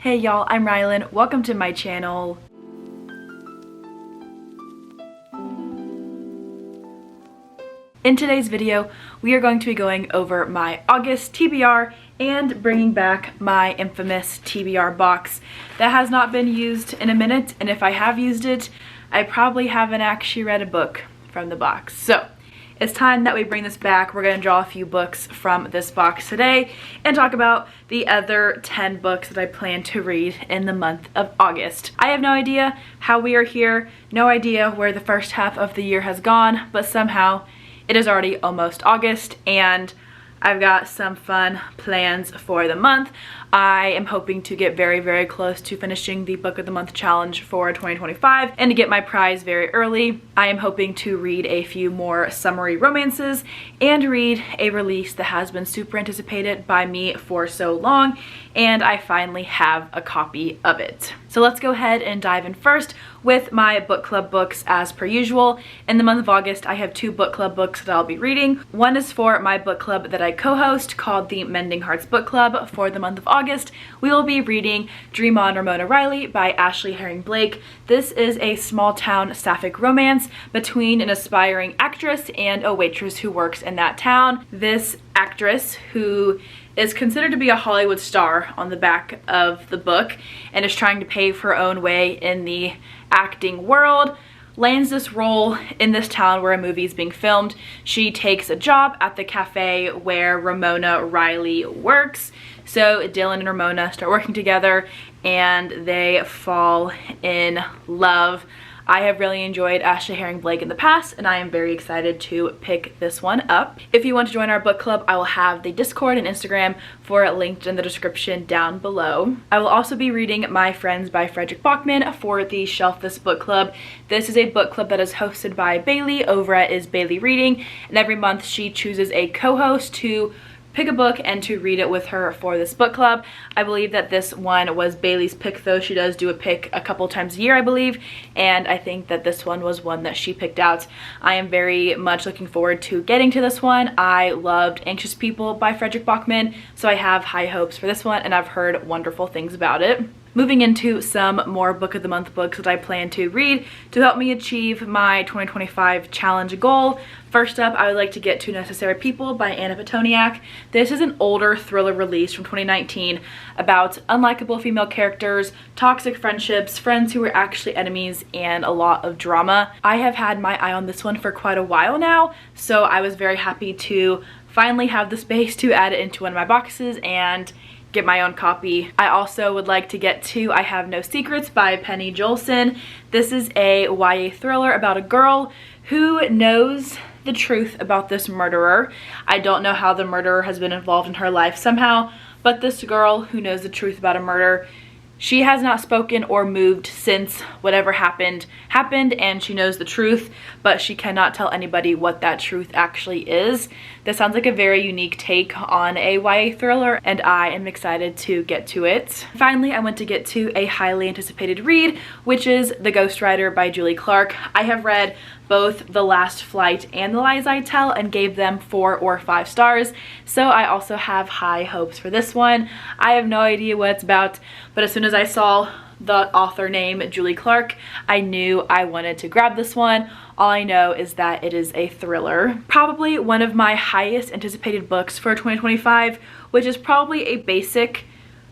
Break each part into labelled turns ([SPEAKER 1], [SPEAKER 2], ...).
[SPEAKER 1] Hey y'all, I'm Rylan. Welcome to my channel. In today's video, we are going to be going over my August TBR and bringing back my infamous TBR box that has not been used in a minute, and if I have used it, I probably haven't actually read a book from the box. So it's time that we bring this back. We're going to draw a few books from this box today and talk about the other 10 books that I plan to read in the month of August. I have no idea how we are here, no idea where the first half of the year has gone, but somehow it is already almost August and I've got some fun plans for the month. I am hoping to get very, very close to finishing the Book of the Month challenge for 2025 and to get my prize very early. I am hoping to read a few more summery romances and read a release that has been super anticipated by me for so long, and I finally have a copy of it. So let's go ahead and dive in first with my book club books as per usual. In the month of August, I have 2 book club books that I'll be reading. One is for my book club that I co-host called the Mending Hearts Book Club. For the month of August, we will be reading Dream On, Ramona Riley by Ashley Herring Blake. This is a small town sapphic romance between an aspiring actress and a waitress who works in that town. This actress, who is considered to be a Hollywood star on the back of the book and is trying to pave her own way in the acting world, lands this role in this town where a movie is being filmed. She takes a job at the cafe where Ramona Riley works. So Dylan and Ramona start working together and they fall in love. I have really enjoyed Ashley Herring Blake in the past, and I am very excited to pick this one up. If you want to join our book club, I will have the Discord and Instagram linked in the description down below. I will also be reading My Friends by Frederick Bachman for the Shelf This Book Club. This is a book club that is hosted by Bailey over at Is Bailey Reading, and every month she chooses a co-host to pick a book and to read it with her for this book club. I believe that this one was Bailey's pick, though. She does do a pick a couple times a year, I believe, and I think that this one was one that she picked out. I am very much looking forward to getting to this one. I loved Anxious People by Frederick Bachman, so I have high hopes for this one, and I've heard wonderful things about it. Moving into some more Book of the Month books that I plan to read to help me achieve my 2025 challenge goal. First up, I would like to get to Necessary People by Anna Petoniak. This is an older thriller release from 2019 about unlikable female characters, toxic friendships, friends who were actually enemies, and a lot of drama. I have had my eye on this one for quite a while now, so I was very happy to finally have the space to add it into one of my boxes and get my own copy. I also would like to get to I Have No Secrets by Penny Jolson. This is a YA thriller about a girl who knows the truth about this murderer. I don't know how the murderer has been involved in her life somehow, but this girl who knows the truth about a murder, she has not spoken or moved since whatever happened, and she knows the truth, but she cannot tell anybody what that truth actually is. This sounds like a very unique take on a YA thriller, and I am excited to get to it. Finally, I want to get to a highly anticipated read, which is The Ghostwriter by Julie Clark. I have read both The Last Flight and The Lies I Tell and gave them 4 or 5 stars, so I also have high hopes for this one. I have no idea what it's about, but as soon as I saw the author name Julie Clark, I knew I wanted to grab this one. All I know is that it is a thriller. Probably one of my highest anticipated books for 2025, which is probably a basic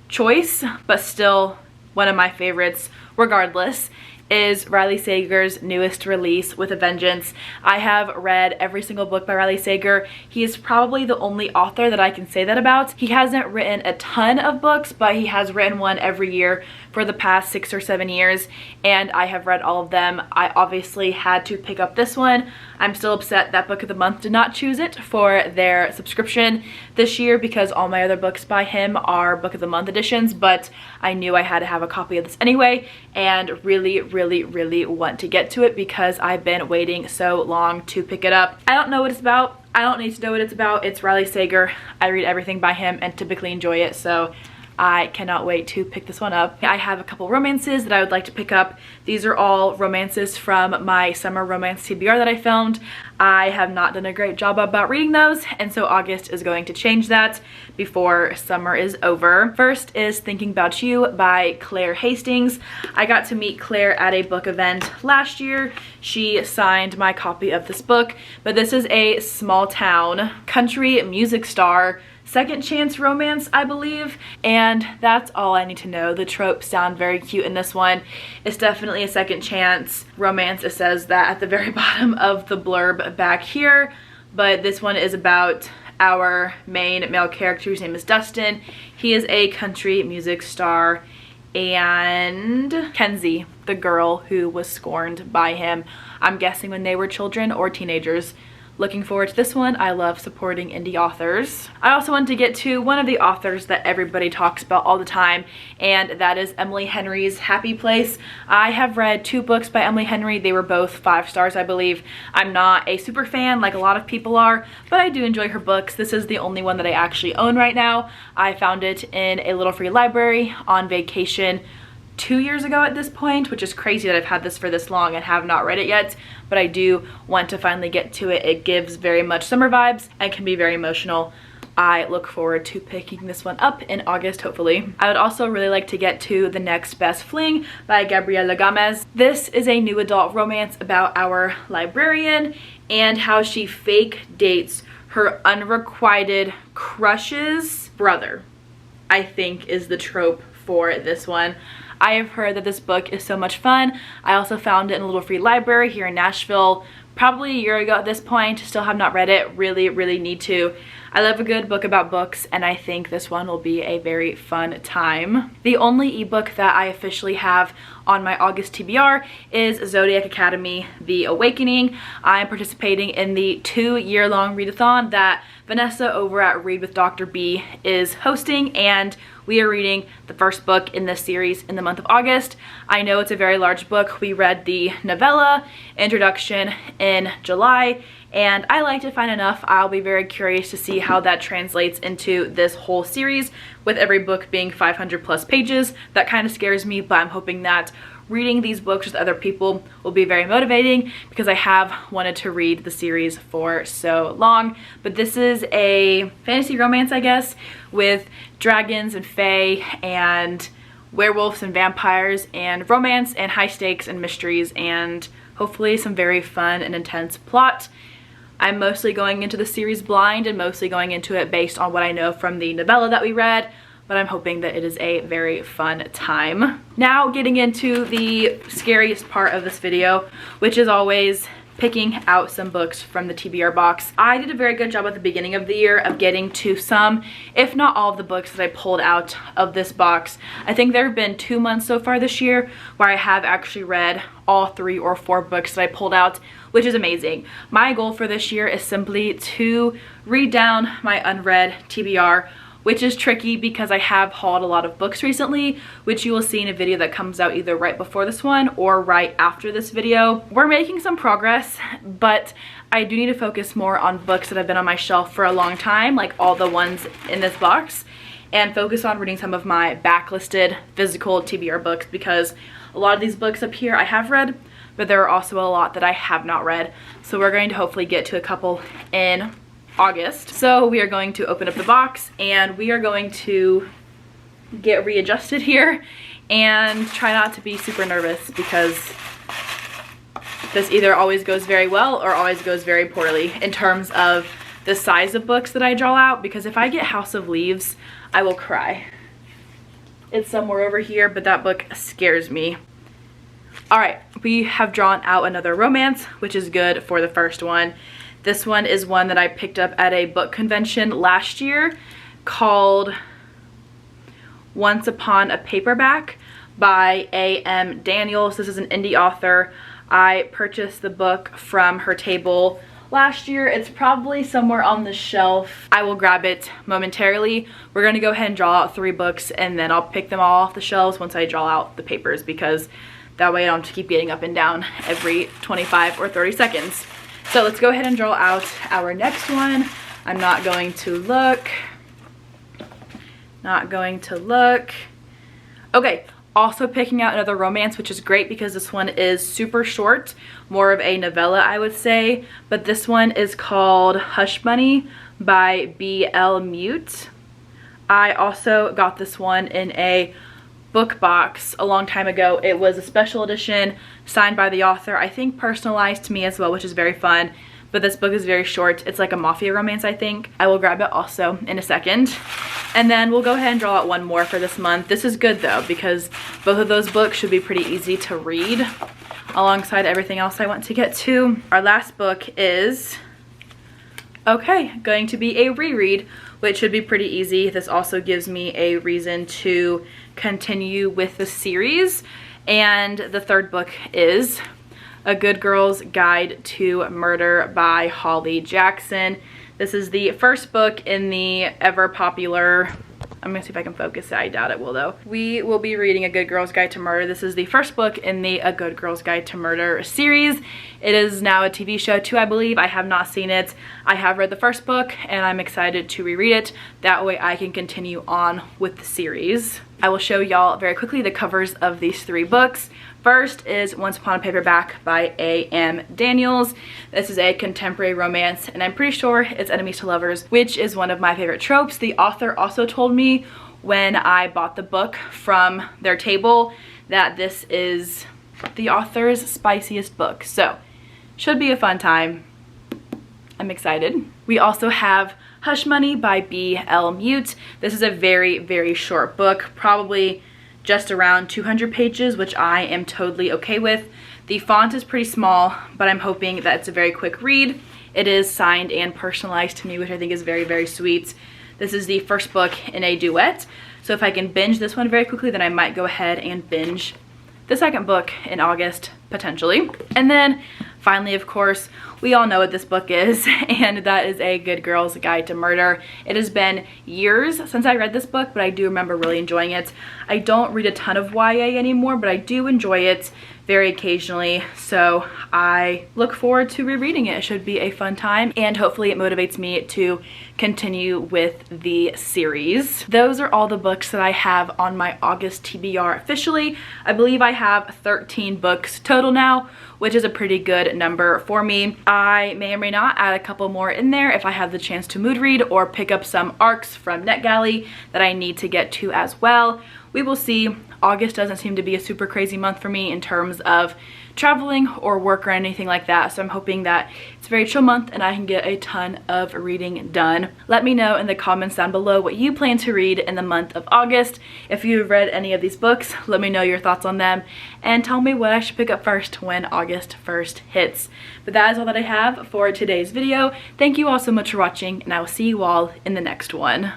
[SPEAKER 1] choice, but still one of my favorites regardless, is Riley Sager's newest release, With a Vengeance. I have read every single book by Riley Sager. He is probably the only author that I can say that about. He hasn't written a ton of books, but he has written one every year for the past 6 or 7 years, and I have read all of them. I obviously had to pick up this one. I'm still upset that Book of the Month did not choose it for their subscription this year because all my other books by him are Book of the Month editions, but I knew I had to have a copy of this anyway, and really want to get to it because I've been waiting so long to pick it up. I don't know what it's about. I don't need to know what it's about. It's Riley Sager. I read everything by him and typically enjoy it, so I cannot wait to pick this one up. I have a couple romances that I would like to pick up. These are all romances from my summer romance TBR that I filmed. I have not done a great job about reading those, and so August is going to change that before summer is over. First is Thinking About You by Claire Hastings. I got to meet Claire at a book event last year. She signed my copy of this book, but this is a small town country music star second chance romance, I believe, and that's all I need to know. The tropes sound very cute in this one. It's definitely a second chance romance. It says that at the very bottom of the blurb back here, but this one is about our main male character, whose name is Dustin. He is a country music star, and Kenzie, the girl who was scorned by him, I'm guessing when they were children or teenagers. Looking forward to this one. I love supporting indie authors. I also want to get to one of the authors that everybody talks about all the time, and that is Emily Henry's Happy Place. I have read 2 books by Emily Henry. They were both 5 stars, I believe. I'm not a super fan like a lot of people are, but I do enjoy her books. This is the only one that I actually own right now. I found it in a little free library on vacation 2 years ago at this point, which is crazy that I've had this for this long and have not read it yet, but I do want to finally get to it. It gives very much summer vibes and can be very emotional. I look forward to picking this one up in August, hopefully. I would also really like to get to The Next Best Fling by Gabriela Gomez. This is a new adult romance about our librarian and how she fake dates her unrequited crush's brother, I think is the trope for this one. I have heard that this book is so much fun. I also found it in a little free library here in Nashville probably a year ago at this point. Still have not read it. Really need to. I love a good book about books, and I think this one will be a very fun time. The only ebook that I officially have on my August TBR is Zodiac Academy, The Awakening. I'm participating in the 2-year-long readathon that Vanessa over at Read with Dr.B is hosting, and we are reading the first book in this series in the month of August. I know it's a very large book. We read the novella introduction in July, and I liked it fine enough. I'll be very curious to see how that translates into this whole series, with every book being 500+ pages. That kind of scares me, but I'm hoping that reading these books with other people will be very motivating, because I have wanted to read the series for so long. But this is a fantasy romance, I guess, with dragons and fae and werewolves and vampires and romance and high stakes and mysteries and hopefully some very fun and intense plot. I'm mostly going into the series blind and mostly going into it based on what I know from the novella that we read, but I'm hoping that it is a very fun time. Now getting into the scariest part of this video, which is always picking out some books from the TBR box. I did a very good job at the beginning of the year of getting to some, if not all of the books that I pulled out of this box. I think there have been 2 months so far this year where I have actually read all 3 or 4 books that I pulled out, which is amazing. My goal for this year is simply to read down my unread TBR, which is tricky because I have hauled a lot of books recently, which you will see in a video that comes out either right before this one or right after this video. We're making some progress, but I do need to focus more on books that have been on my shelf for a long time, like all the ones in this box, and focus on reading some of my backlisted physical TBR books, because a lot of these books up here I have read, but there are also a lot that I have not read. So we're going to hopefully get to a couple in August. So we are going to open up the box and we are going to get readjusted here and try not to be super nervous, because this either always goes very well or always goes very poorly in terms of the size of books that I draw out, because if I get House of Leaves, I will cry. It's somewhere over here, but that book scares me. All right, we have drawn out another romance, which is good for the first one. This one is one that I picked up at a book convention last year called Once Upon a Paperback by A.M. Daniels. This is an indie author. I purchased the book from her table last year. It's probably somewhere on the shelf. I will grab it momentarily. We're going to go ahead and draw out 3 books, and then I'll pick them all off the shelves once I draw out the papers, because that way I don't have to keep getting up and down every 25 or 30 seconds. So let's go ahead and draw out our next one. I'm not going to look. Not going to look. Okay, also picking out another romance, which is great because this one is super short, more of a novella, I would say. But this one is called Hush Money by B.L. Mute. I also got this one in a book box a long time ago. It was a special edition signed by the author, I think personalized to me as well, which is very fun. But this book is very short. It's like a mafia romance, I think. I will grab it also in a second. And then we'll go ahead and draw out one more for this month. This is good though, because both of those books should be pretty easy to read alongside everything else I want to get to. Our last book is, okay, going to be a reread, which should be pretty easy. This also gives me a reason to continue with the series. And the third book is A Good Girl's Guide to Murder by Holly Jackson. This is the first book in the ever popular, I'm gonna see if I can focus it, I doubt it will though. We will be reading A Good Girl's Guide to Murder. This is the first book in the A Good Girl's Guide to Murder series. It is now a TV show too, I believe. I have not seen it. I have read the first book and I'm excited to reread it. That way I can continue on with the series. I will show y'all very quickly the covers of these three books. First is Once Upon a Paperback by A.M. Daniels. This is a contemporary romance, and I'm pretty sure it's enemies to lovers, which is one of my favorite tropes. The author also told me when I bought the book from their table that this is the author's spiciest book. So, should be a fun time. I'm excited. We also have Hush Money by B.L. Mute. This is a very, very short book, probably just around 200 pages, which I am totally okay with. The font is pretty small, but I'm hoping that it's a very quick read. It is signed and personalized to me, which I think is very, very sweet. This is the first book in a duet, so if I can binge this one very quickly, then I might go ahead and binge the second book in August, potentially. And then finally, of course, we all know what this book is, and that is A Good Girl's Guide to Murder. It has been years since I read this book, but I do remember really enjoying it. I don't read a ton of YA anymore, but I do enjoy it very occasionally, so I look forward to rereading it. It should be a fun time, and hopefully it motivates me to continue with the series. Those are all the books that I have on my August TBR officially. I believe I have 13 books total now, which is a pretty good number for me. I may or may not add a couple more in there if I have the chance to mood read or pick up some ARCs from NetGalley that I need to get to as well. We will see. August doesn't seem to be a super crazy month for me in terms of traveling or work or anything like that, so I'm hoping that it's a very chill month and I can get a ton of reading done. Let me know in the comments down below what you plan to read in the month of August. If you've read any of these books, let me know your thoughts on them and tell me what I should pick up first when August 1st hits. But that is all that I have for today's video. Thank you all so much for watching, and I will see you all in the next one.